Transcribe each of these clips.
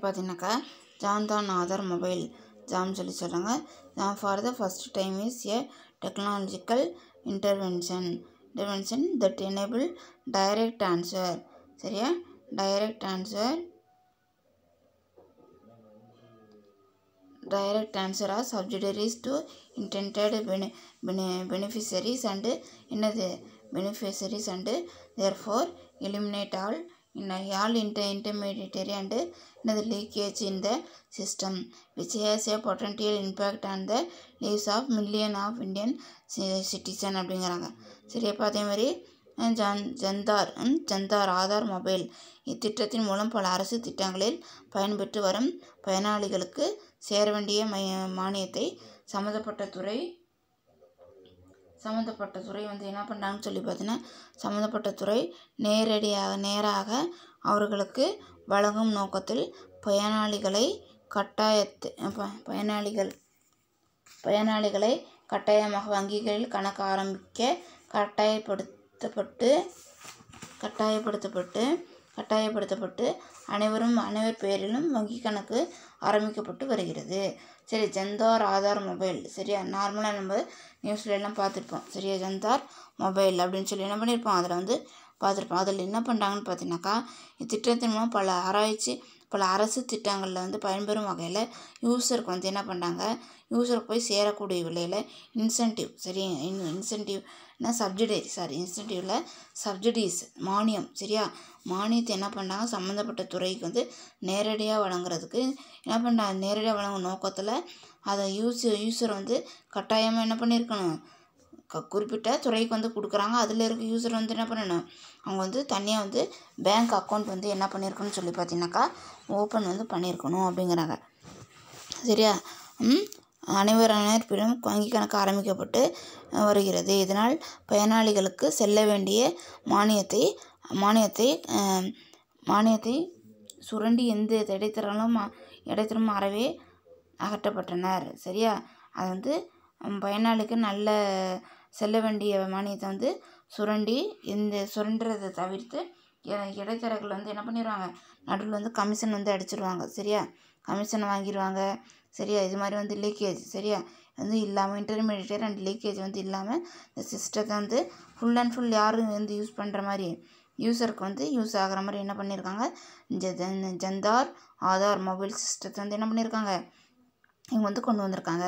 பார்த்தீங்கன்னாக்கா Jan Dhan Aadhaar mobile JAM சொல்கிறாங்க. JAM for the first time is a technological intervention that enable direct answer. சரியா? Direct answer are subsidiaries to intended beneficiaries and therefore eliminate all intermediary and leakage in the system, which has a potential impact on the lives of millions of Indian citizens அப்படிங்கிறாங்க. சரியாப்பா? அதே மாதிரி ஜந்தார் Aadhaar mobile இத்திட்டத்தின் மூலம் பல அரசு திட்டங்களில் பயன்பெற்று வரும் பயனாளிகளுக்கு சேர வேண்டிய மானியத்தை சம்மந்தப்பட்ட துறை என்ன பண்ணுறாங்கன்னு சொல்லி பார்த்தீங்கன்னா, சம்மந்தப்பட்ட துறை நேராக அவர்களுக்கு வழங்கும் நோக்கத்தில் பயனாளிகளை கட்டாயமாக வங்கிகளில் கணக்கு ஆரம்பிக்க கட்டாயப்படுத்தப்பட்டு அனைவர் பேரிலும் வங்கி கணக்கு ஆரம்பிக்கப்பட்டு வருகிறது. சரி, ஜந்தார் ஆதார் மொபைல். சரியா? நார்மலாக நம்ம நியூஸ்ல எல்லாம் பார்த்துருப்போம். சரியா? ஜந்தார் மொபைல் அப்படின்னு சொல்லி என்ன பண்ணியிருப்போம், அதில் பார்த்துருப்போம். அதில் என்ன பண்ணுறாங்கன்னு பார்த்தீங்கன்னாக்கா, இத்திட்டத்தின் மூலம் பல அரசு திட்டங்களில் பயன்பெறும் வகையில் யூசருக்கு என்ன பண்ணுறாங்க, யூசருக்கு போய் சேரக்கூடிய விலையில் இன்சென்டிவ். சரி, இன்சென்டிவ்னா சப்சிடிஸ் மானியம். சரியா? மானியத்தை என்ன பண்ணுறாங்க, சம்மந்தப்பட்ட துறைக்கு நேரடியாக வழங்குறதுக்கு என்ன பண்ணுறாங்க, நேரடியாக வழங்கும் நோக்கத்தில் அதை யூசர் கட்டாயமாக என்ன பண்ணியிருக்கணும், குறிப்பிட்ட துறைக்கு கொடுக்குறாங்க. அதில் இருக்க யூசர் என்ன பண்ணணும், அவங்க தனியாக பேங்க் அக்கௌண்ட் என்ன பண்ணியிருக்கணும்னு சொல்லி பார்த்தீங்கன்னாக்கா ஓப்பன் பண்ணியிருக்கணும் அப்படிங்கிறாங்க. சரியா? அனைவர் பேரும் வங்கி கணக்கு ஆரம்பிக்கப்பட்டு வருகிறது. இதனால் பயனாளிகளுக்கு செல்ல வேண்டிய மானியத்தை சுரண்டி எந்த இடைத்தரமும் அறவே அகற்றப்பட்டனர். சரியா? அது பயனாளிக்கு நல்ல செல்ல வேண்டிய மானியத்தை சுரண்டுறதை தவிர்த்து இடைத்தரகர்கள் என்ன பண்ணிடுவாங்க, நடுவில் கமிஷன் அடிச்சிருவாங்க. சரியா? கமிஷன் வாங்கிடுவாங்க. சரியா? இது மாதிரி லீக்கேஜ் சரியா இல்லாமல் இன்டர்மீடியேட் அண்ட் லீக்கேஜ் இல்லாமல் இந்த சிஸ்டத்தை ஃபுல் அண்ட் ஃபுல் யாரும் யூஸ் பண்ணுற மாதிரி யூசருக்கு யூஸ் ஆகிற மாதிரி என்ன பண்ணியிருக்காங்க, ஜந்தார் ஆதார் மொபைல் சிஸ்டத்தை என்ன பண்ணியிருக்காங்க, இவங்க கொண்டு வந்திருக்காங்க.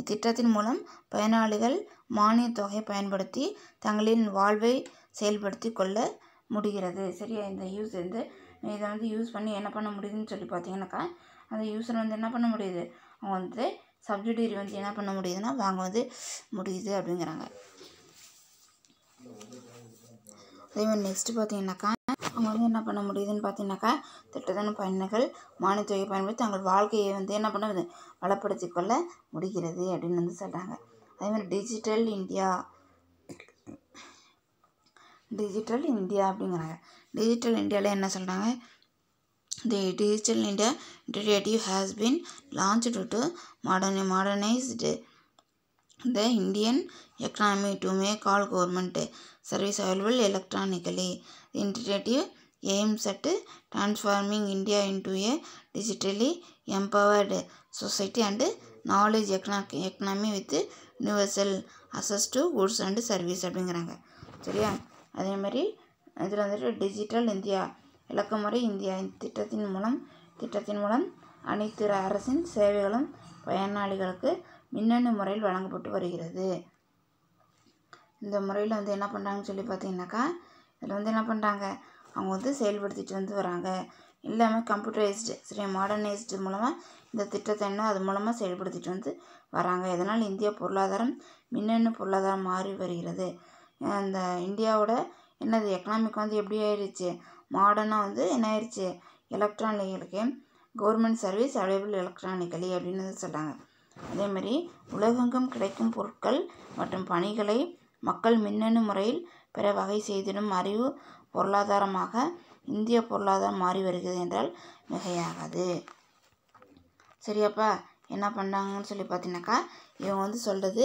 இத்திட்டத்தின் மூலம் பயனாளிகள் மானிய தொகையை பயன்படுத்தி தங்களின் வாழ்வை செயல்படுத்தி கொள்ள முடிகிறது. சரியா? இந்த இதை யூஸ் பண்ணி என்ன பண்ண முடியுதுன்னு சொல்லி பார்த்தீங்கன்னாக்கா, அந்த யூஸர் என்ன பண்ண முடியுது, அவங்க சப்சிடியரி என்ன பண்ண முடியுதுன்னா வாங்க முடியுது அப்படிங்கிறாங்க. அதே மாதிரி நெக்ஸ்ட் பார்த்தீங்கன்னாக்கா, அவங்க என்ன பண்ண முடியுதுன்னு பார்த்தீங்கன்னாக்கா, திட்டத்தின் பயனாளிகள் மானியத்தொகையை பயன்படுத்தி தங்கள் வாழ்க்கையை என்ன பண்ணுது, வளப்படுத்தி கொள்ள முடிகிறது அப்படின்னு சொல்கிறாங்க. அதே மாதிரி டிஜிட்டல் இந்தியா அப்படிங்கிறாங்க. டிஜிட்டல் இந்தியாவில் என்ன சொல்கிறாங்க, The Digital India initiative has been launched to modernize the Indian economy to make all government services available electronically. The initiative aims at transforming India into a digitally empowered society and knowledge economy with universal access to goods and services அப்படிங்கிறாங்க. சரியா? அதே மாதிரி இதில் digital India இலக்கமுறை India திட்டத்தின் மூலம் அனைத்து அரசின் சேவைகளும் பயனாளிகளுக்கு மின்னணு முறையில் வழங்கப்பட்டு வருகிறது. இந்த முறையில் என்ன பண்ணுறாங்கன்னு சொல்லி பார்த்தீங்கன்னாக்கா, இதில் என்ன பண்ணுறாங்க, அவங்க செயல்படுத்திட்டு வராங்க. எல்லாமே கம்ப்யூட்டரைஸ்டு சரி மாடர்னைஸ்டு மூலமாக இந்த திட்டத்தை அது மூலமாக செயல்படுத்திட்டு வராங்க. இதனால் இந்திய பொருளாதாரம் மின்னணு பொருளாதாரம் மாறி வருகிறது. இந்த இந்தியாவோட எக்கனாமிக் எப்படி ஆயிடுச்சு, மாடர்னாக என்ன ஆயிடுச்சு, electronic government service available electronically அப்படின்னு சொல்கிறாங்க. அதேமாதிரி உலகெங்கும் கிடைக்கும் பொருட்கள் மற்றும் பணிகளை மக்கள் மின்னணு முறையில் பெற வகை செய்திடும் அறிவு பொருளாதாரமாக இந்திய பொருளாதாரம் மாறி வருகிறது என்றால் மிகையாகாது. சரியாப்பா? என்ன பண்ணுறாங்கன்னு சொல்லி பார்த்தீங்கன்னாக்கா, இவங்க சொல்கிறது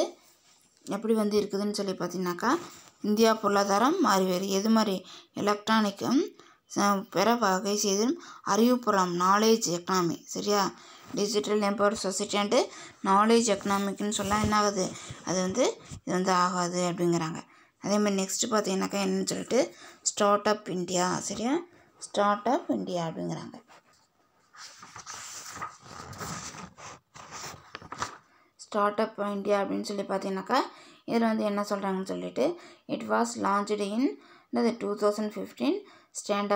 எப்படி இருக்குதுன்னு சொல்லி பார்த்தீங்கன்னாக்கா, இந்தியா பொருளாதாரம் மாறி வருது. எது மாதிரி, எலக்ட்ரானிக்கும் பெற வகை செய்தும் அறிவுப்புறம் நாலேஜ் எக்கனாமி. சரியா, digital empowered society and knowledge எக்கனாமிக்னு சொல்லலாம். என்ன ஆகுது, அது வந்து இது வந்து ஆகாது அப்படிங்கிறாங்க. அதே மாதிரி நெக்ஸ்ட்டு பார்த்தீங்கன்னாக்கா என்னன்னு சொல்லிட்டு ஸ்டார்ட் அப் இந்தியா. சரியா, ஸ்டார்ட் அப் இந்தியா அப்படிங்கிறாங்க. ஸ்டார்ட் அப் இந்தியா அப்படின்னு சொல்லி பார்த்தீங்கன்னாக்கா இதில் வந்து என்ன சொல்கிறாங்கன்னு சொல்லிட்டு it was launched in 2015. Stand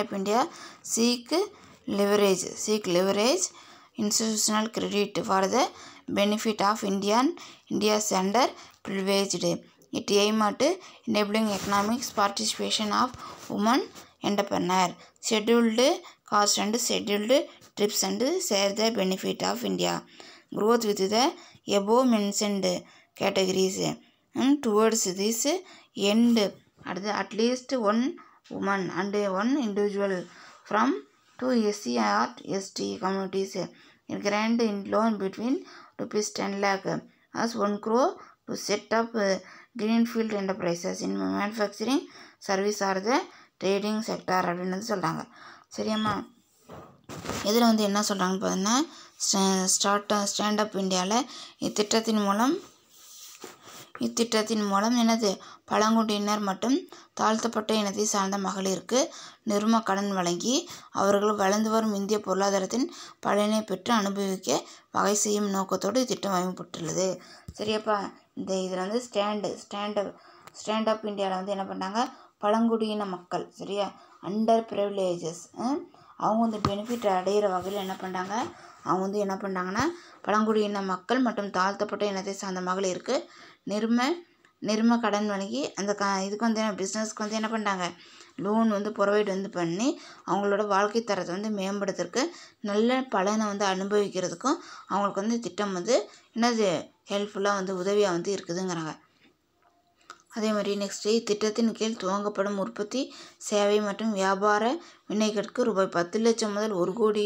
up India seek leverage institutional credit for the benefit of India's underprivileged. It aimed at enabling economic participation of women entrepreneurs, scheduled caste and scheduled tribes and share the benefit of India growth with the above mentioned categories. Towards this end, at least one woman and one individual from two SC or ST communities in grant in loan between rupees 10 lakh as 1 crore to set up greenfield enterprises in manufacturing, service or the trading sector அப்படின்னு சொல்கிறாங்க. சரியாம்மா, இதில் வந்து என்ன சொல்கிறாங்கன்னு பார்த்தீங்கன்னா stand up இந்தியாவில் இத்திட்டத்தின் மூலம் என்னது பழங்குடியினர் மற்றும் தாழ்த்தப்பட்ட இனத்தை சார்ந்த மகளிருக்கு நிர்ம கடன் வழங்கி அவர்கள் வளர்ந்து வரும் இந்திய பொருளாதாரத்தின் பலனை பெற்று அனுபவிக்க வகை செய்யும் நோக்கத்தோடு இத்திட்டம் அமைக்கப்பட்டுள்ளது. சரியாப்பா, இந்த இதில் வந்து ஸ்டாண்ட் அப் இந்தியாவில் வந்து என்ன பண்ணாங்க, பழங்குடியின மக்கள், சரியா, அண்டர் ப்ரிவிலேஜஸ், அவங்க வந்து பெனிஃபிட் அடைகிற வகையில் என்ன பண்ணுறாங்க, அவங்க வந்து என்ன பண்ணுறாங்கன்னா பழங்குடியின மக்கள் மற்றும் தாழ்த்தப்பட்ட இனத்தை சார்ந்த மகளிருக்கு நிர்ம கடன் வழங்கி அந்த இதுக்கு வந்து பிஸ்னஸ்க்கு வந்து என்ன பண்ணுறாங்க, லோன் வந்து ப்ரொவைட் வந்து பண்ணி அவங்களோட வாழ்க்கை தரத்தை வந்து மேம்படுத்துறதுக்கு நல்ல பலனை வந்து அனுபவிக்கிறதுக்கும் அவங்களுக்கு வந்து திட்டம் வந்து என்னது ஹெல்ப்ஃபுல்லாக வந்து உதவியாக வந்து இருக்குதுங்கிறாங்க. அதே மாதிரி நெக்ஸ்ட்டு இத்திட்டத்தின் கீழ் துவங்கப்படும் உற்பத்தி சேவை மற்றும் வியாபார வினைகளுக்கு ரூபாய் 10 லட்சம் முதல் 1 கோடி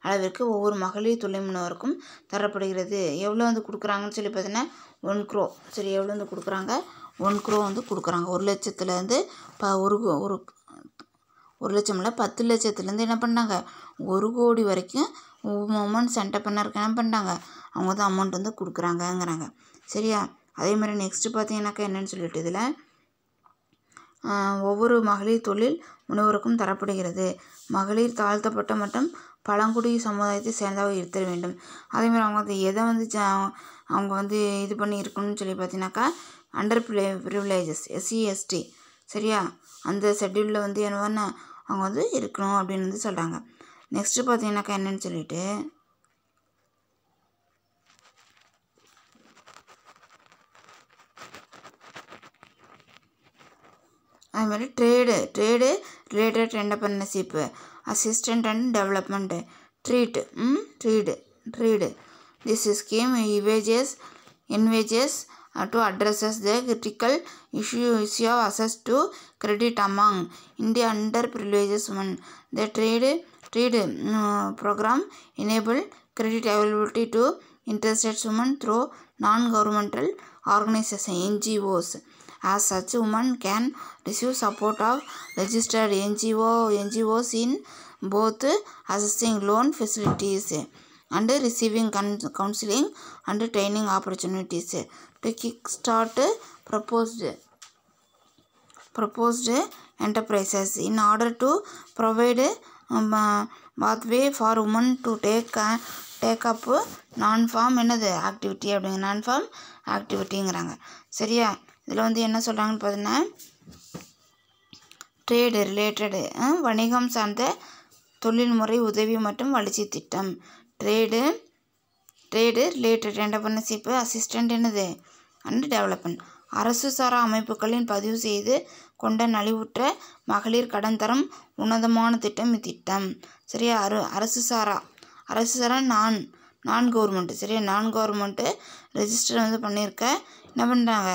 அளவிற்கு ஒவ்வொரு மகளிர் தொழில் முனைவோருக்கும் தரப்படுகிறது. எவ்வளோ வந்து கொடுக்குறாங்கன்னு சொல்லி பார்த்தீங்கன்னா 1 crore. சரி, எவ்வளோ வந்து கொடுக்குறாங்க, 1 crore வந்து கொடுக்குறாங்க. 1 லட்சத்துலேருந்து ஒரு லட்சம் இல்லை 10 லட்சத்துலேருந்து என்ன பண்ணாங்க 1 கோடி வரைக்கும் உமன்ஸ் என்டர்பிரனருக்கு என்ன பண்ணுறாங்க, அவங்க வந்து அமௌண்ட் வந்து கொடுக்குறாங்கங்கிறாங்க. சரியா, அதே மாதிரி நெக்ஸ்ட்டு பார்த்தீங்கன்னாக்கா என்னென்னு சொல்லிட்டு இதில் ஒவ்வொரு மகளிர் தொழில் முனைவோருக்கும் தரப்படுகிறது. மகளிர் தாழ்த்தப்பட்ட மற்றும் பழங்குடி சமுதாயத்தை சேர்ந்தவங்க இருத்தல் வேண்டும். அதேமாதிரி அவங்க வந்து எதை வந்து அவங்க வந்து இது பண்ணி இருக்கணும்னு சொல்லி பார்த்தீங்கன்னாக்கா அண்டர் ப்ரிவிலேஜஸ் SC ST, சரியா, அந்த ஷெட்யூலில் வந்து என்னன்னா அவங்க வந்து இருக்கணும் அப்படின்னு வந்து சொல்கிறாங்க. நெக்ஸ்ட்டு பார்த்தீங்கன்னாக்கா என்னென்னு சொல்லிட்டு அது மாதிரி trade related entrepreneurship, assistant and development, TREAD. This scheme envisages to addresses the critical issue of access to credit among India underprivileged women. The trade program enable credit availability to interested women through non-governmental organizations NGOs. As such, women can receive support of registered NGOs in both assessing loan facilities and receiving counseling and training opportunities. To kickstart proposed enterprises in order to provide pathway for women to take up non-farm என்னது activity அப்படிங்க non-farm ஆக்டிவிட்டிங்கிறாங்க. சரியா, இதில் வந்து என்ன சொல்கிறாங்கன்னு பார்த்தீங்கன்னா trade related வணிகம் சார்ந்த தொழில்முறை உதவி மற்றும் வளர்ச்சி திட்டம். ட்ரேடு ரிலேட்டட் என்டர்பிரினர்ஷிப், அசிஸ்டன்ட் என்னது அண்ட் டெவலப்மெண்ட். அரசு சாரா அமைப்புகளின் பதிவு செய்து கொண்ட நலிவுற்ற மகளிர் கடன் தரும் உன்னதமான திட்டம் இத்திட்டம். சரியா, அரசு சாரா நான் கவர்மெண்ட்டு, சரியா, நான் கவர்மெண்ட்டு ரெஜிஸ்டர் வந்து பண்ணியிருக்க என்ன பண்ணுறாங்க,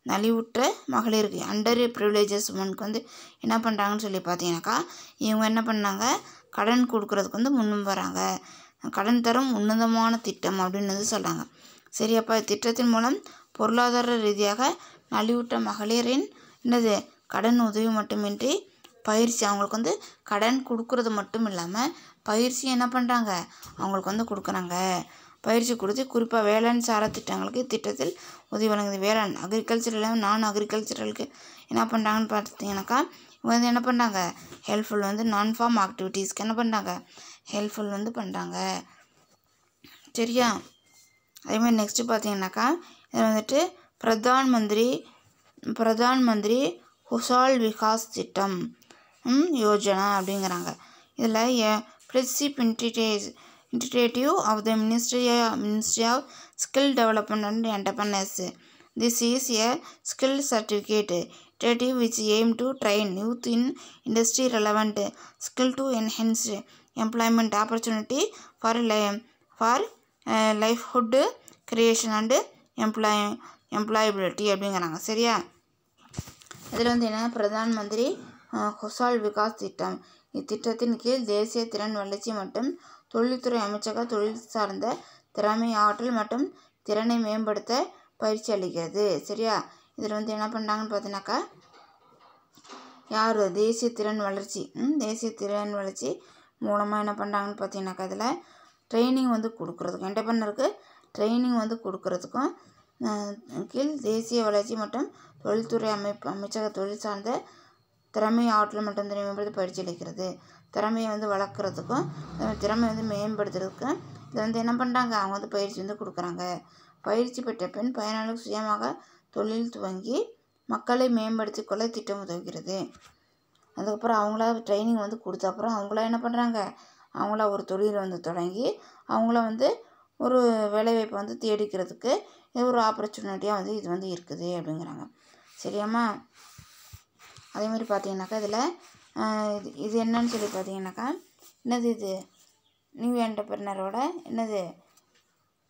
நலிவுற்ற மகளிருக்கு அண்டர் ப்ரிவிலேஜஸ் உமனுக்கு வந்து என்ன பண்ணுறாங்கன்னு சொல்லி பார்த்தீங்கன்னாக்கா இவங்க என்ன பண்ணாங்க, கடன் கொடுக்குறதுக்கு வந்து முன்னும் வராங்க. கடன் தரும் உன்னதமான திட்டம் அப்படின்னு வந்து சொல்கிறாங்க. சரியாப்பா, திட்டத்தின் மூலம் பொருளாதார ரீதியாக நலிவுற்ற மகளிரின் என்னது கடன் உதவி மட்டுமின்றி பயிற்சி அவங்களுக்கு வந்து கடன் கொடுக்கறது மட்டும் இல்லாமல் பயிற்சி என்ன பண்ணுறாங்க அவங்களுக்கு வந்து கொடுக்குறாங்க. பயிற்சி கொடுத்து குறிப்பாக வேளாண் சாரா திட்டங்களுக்கு திட்டத்தில் உதவி வழங்குது. வேளாண் அக்ரிகல்ச்சரில் நான் அக்ரிகல்ச்சரலுக்கு என்ன பண்ணுறாங்கன்னு பார்த்தீங்கன்னாக்கா இவங்க வந்து என்ன பண்ணுறாங்க ஹெல்ப்ஃபுல் வந்து நான் ஃபார்ம் ஆக்டிவிட்டீஸ்க்கு என்ன பண்ணுறாங்க ஹெல்ப்ஃபுல் வந்து பண்ணுறாங்க. சரியா? அதேமாதிரி நெக்ஸ்ட்டு பார்த்தீங்கன்னாக்கா இதில் வந்துட்டு பிரதான் மந்திரி குஷால் விகாஸ் திட்டம் யோஜனா அப்படிங்கிறாங்க. இதில் flagship initiative of the ministry of skill development and entrepreneurs. This is a skill certificate initiative which aim to train youth in industry relevant skill to enhance employment opportunity for livelihood creation and employability அப்படிங்கிறாங்க. சரியா? இதில் வந்து என்ன பிரதான் மந்திரி குஷால் விகாஸ் திட்டம். இத்திட்டத்தின் கீழ் தேசிய திறன் வளர்ச்சி மற்றும் தொழில்துறை அமைச்சக தொழில் சார்ந்த திறமை ஆற்றல் மற்றும் திறனை மேம்படுத்த பயிற்சி அளிக்கிறது. சரியா? இதில் வந்து என்ன பண்ணுறாங்கன்னு பார்த்தீங்கன்னாக்கா யார் தேசிய திறன் வளர்ச்சி மூலமாக என்ன பண்ணுறாங்கன்னு பார்த்தீங்கன்னாக்கா இதில் ட்ரைனிங் வந்து கொடுக்குறதுக்கும் என்டர்பிரனருக்கு ட்ரைனிங் வந்து கொடுக்குறதுக்கும் கீழ் தேசிய வளர்ச்சி மற்றும் தொழில்துறை அமைச்சக தொழில் சார்ந்த திறமை ஆற்றல் மற்றும் திறமை மேம்படுத்த பயிற்சி அளிக்கிறது. திறமையை வந்து வளர்க்குறதுக்கும் திறமை வந்து மேம்படுத்துறதுக்கும் இதை வந்து என்ன பண்ணுறாங்க அவங்க வந்து பயிற்சி வந்து கொடுக்குறாங்க. பயிற்சி பெற்ற பின் பயனாளர் சுயமாக தொழில் துவங்கி மக்களை மேம்படுத்தி கொள்ள திட்டம் உதவுகிறது. அதுக்கப்புறம் அவங்களா ட்ரைனிங் வந்து கொடுத்த அப்புறம் அவங்களா என்ன பண்ணுறாங்க அவங்களா ஒரு தொழிலை வந்து தொடங்கி அவங்கள வந்து ஒரு வேலைவாய்ப்பை வந்து தேடிக்கிறதுக்கு இது ஒரு ஆப்பர்ச்சுனிட்டியாக வந்து இது வந்து இருக்குது அப்படிங்கிறாங்க. சரியாம்மா? அதேமாதிரி பார்த்தீங்கன்னாக்கா இதில் இது என்னன்னு சொல்லி பார்த்தீங்கன்னாக்கா என்னது இது நியூ என்டர்பிரினரோட என்னது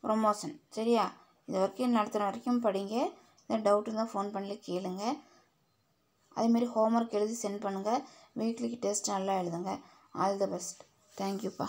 ப்ரொமோஷன். சரியா? இது வரைக்கும் நடத்துகிற வரைக்கும் படிங்க. இந்த டவுட் இருந்தால் ஃபோன் பண்ணி கேளுங்க. அதேமாரி ஹோம்ஒர்க் எழுதி சென்ட் பண்ணுங்கள். வீக்லிக்கு டெஸ்ட் நல்லா எழுதுங்க. All the best. தேங்க்யூப்பா.